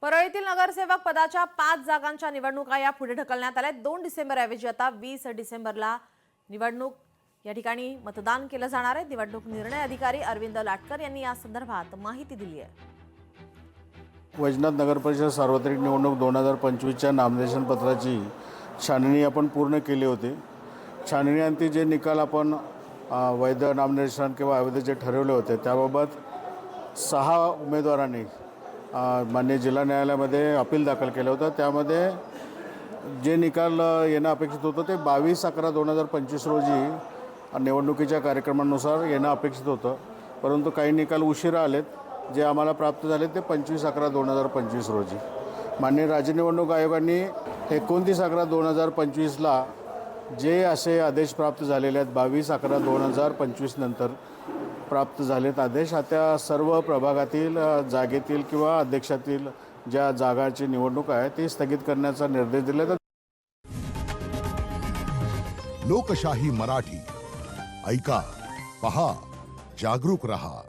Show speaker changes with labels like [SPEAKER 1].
[SPEAKER 1] परळीतील नगरसेवक पदाच्या 5 जागांच्या निवडणुका या पुढे ढकलण्यात आल्या। 2 डिसेंबर ऐवजी आता 20 डिसेंबरला निवडणूक या ठिकाणी मतदान केलं जाणार आहे। निवडणूक निर्णय अधिकारी अरविंद लाटकर यांनी या संदर्भात माहिती दिली आहे।
[SPEAKER 2] वैजनाथ नगर परिषद सार्वत्रिक निवडणूक 2025च्या नामनिर्देशन पत्राची छाननी आपण पूर्ण केली होती। छाननीअंती जे निकाल आपण वैध नामनिर्देशन किंवा अवैध जे ठरवले होते त्याबाबत 6 उमेदवारांनी माननीय जिल्हा न्यायालयामध्ये अपील दाखल केलं होतं। त्यामध्ये जे निकाल येणं अपेक्षित होतं ते 22/11/2025 रोजी निवडणुकीच्या कार्यक्रमानुसार येणं अपेक्षित होतं, परंतु काही निकाल उशिरा आलेत। जे आम्हाला प्राप्त झाले ते 25/11/2025 रोजी। माननीय राज्य निवडणूक आयोगाने 29/11/2025ला जे असे आदेश प्राप्त झालेले आहेत 22/11/2025 नंतर प्राप्त झालेत आदेश, त्या सर्व प्रभागातील जागेतील किंवा अध्यक्षातील ज्या जागाची निवडणूक आहे ती स्थगित करण्याचा निर्देश दिले।
[SPEAKER 3] लोकशाही मराठी ऐका, पहा, जागरूक रहा।